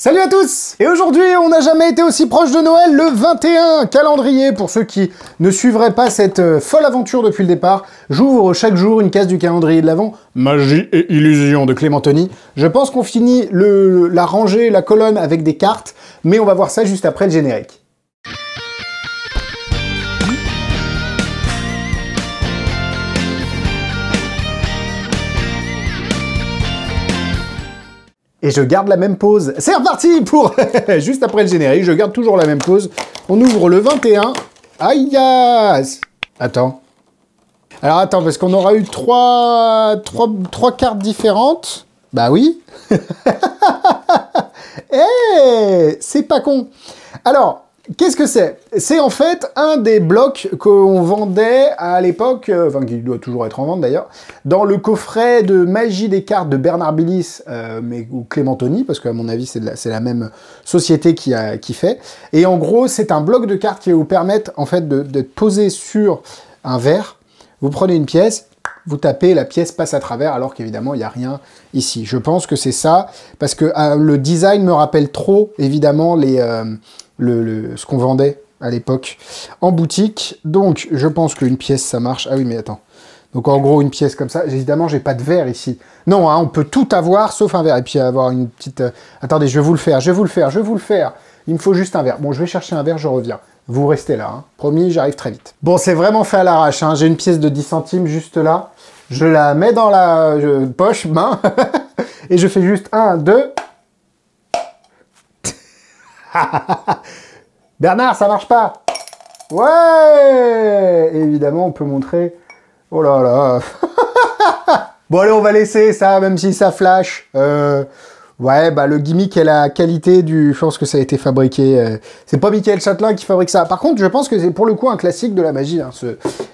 Salut à tous! Et aujourd'hui, on n'a jamais été aussi proche de Noël, le 21 calendrier. Pour ceux qui ne suivraient pas cette folle aventure depuis le départ, j'ouvre chaque jour une case du calendrier de l'Avent, Magie et illusion de Clément Tony. Je pense qu'on finit la rangée, la colonne avec des cartes, mais on va voir ça juste après le générique. Et je garde la même pose. C'est reparti pour... Juste après le générique, je garde toujours la même pose. On ouvre le 21. Aïe! Attends. Alors attends, parce qu'on aura eu trois cartes différentes. Bah oui. Eh, c'est pas con. Alors, qu'est-ce que c'est? C'est en fait un des blocs qu'on vendait à l'époque, enfin qui doit toujours être en vente d'ailleurs, dans le coffret de Magie des cartes de Bernard Billis, ou Clément Tony, parce qu'à mon avis c'est la même société qui fait. Et en gros, c'est un bloc de cartes qui va vous permettre en fait d'être posé sur un verre. Vous prenez une pièce, vous tapez, la pièce passe à travers, alors qu'évidemment il n'y a rien ici. Je pense que c'est ça, parce que le design me rappelle trop évidemment ce qu'on vendait à l'époque en boutique. Donc je pense qu'une pièce ça marche. Ah oui mais attends. Donc en gros une pièce comme ça. Évidemment j'ai pas de verre ici. Non, hein, on peut tout avoir sauf un verre. Et puis avoir une petite... Attendez, je vais vous le faire. Il me faut juste un verre. Bon, je vais chercher un verre, je reviens. Vous restez là, hein. Promis, j'arrive très vite. Bon, c'est vraiment fait à l'arrache, hein. J'ai une pièce de 10 centimes juste là. Je la mets dans la poche, main. Et je fais juste 1, 2... Bernard, ça marche pas. Ouais. Et évidemment, on peut montrer... Oh là là. Bon, allez, on va laisser ça, même si ça flash. Ouais, bah le gimmick et la qualité du... Je pense que ça a été fabriqué... C'est pas Michael Châtelain qui fabrique ça. Par contre, je pense que c'est pour le coup un classique de la magie. Hein.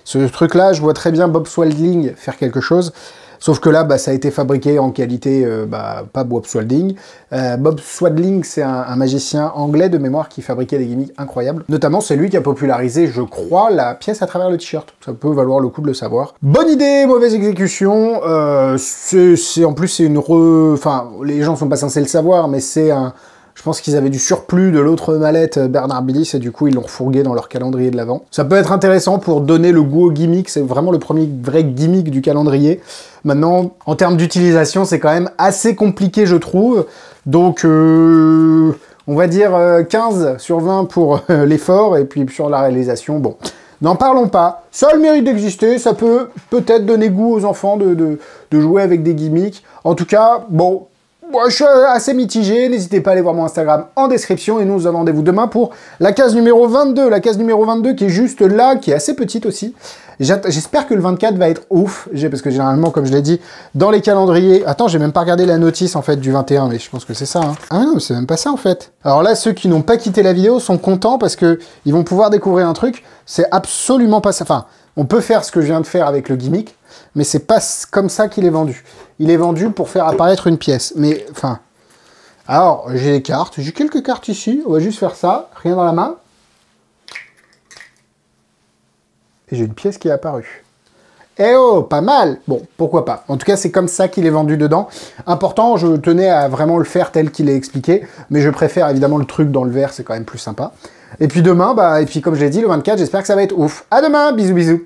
Ce truc-là, je vois très bien Bob Swalding faire quelque chose. Sauf que là, bah, ça a été fabriqué en qualité, pas Bob Swalding. Bob Swalding, c'est un magicien anglais de mémoire qui fabriquait des gimmicks incroyables. Notamment, c'est lui qui a popularisé, je crois, la pièce à travers le t-shirt. Ça peut valoir le coup de le savoir. Bonne idée, mauvaise exécution. En plus, c'est une Enfin, les gens sont pas censés le savoir, mais c'est un... Je pense qu'ils avaient du surplus de l'autre mallette Bernard Billis et du coup ils l'ont refourgué dans leur calendrier de l'Avent. Ça peut être intéressant pour donner le goût au gimmick, c'est vraiment le premier vrai gimmick du calendrier. Maintenant, en termes d'utilisation, c'est quand même assez compliqué je trouve. Donc on va dire 15 sur 20 pour l'effort et puis sur la réalisation, bon. N'en parlons pas, ça a le mérite d'exister, ça peut peut-être donner goût aux enfants de jouer avec des gimmicks. En tout cas, bon... Moi, je suis assez mitigé, n'hésitez pas à aller voir mon Instagram en description et nous vous avons rendez-vous demain pour la case numéro 22. La case numéro 22 qui est juste là, qui est assez petite aussi. J'espère que le 24 va être ouf, parce que généralement, comme je l'ai dit, dans les calendriers... Attends, j'ai même pas regardé la notice en fait du 21, mais je pense que c'est ça. Hein. Ah non, c'est même pas ça en fait. Alors là, ceux qui n'ont pas quitté la vidéo sont contents parce que ils vont pouvoir découvrir un truc. C'est absolument pas ça. Enfin, on peut faire ce que je viens de faire avec le gimmick, mais c'est pas comme ça qu'il est vendu. Il est vendu pour faire apparaître une pièce. Mais, enfin... Alors, j'ai des cartes. J'ai quelques cartes ici. On va juste faire ça. Rien dans la main. Et j'ai une pièce qui est apparue. Eh oh, pas mal. Bon, pourquoi pas. En tout cas, c'est comme ça qu'il est vendu dedans. Important, je tenais à vraiment le faire tel qu'il est expliqué. Mais je préfère évidemment le truc dans le verre. C'est quand même plus sympa. Et puis demain, bah, et puis comme je l'ai dit, le 24, j'espère que ça va être ouf. À demain. Bisous, bisous.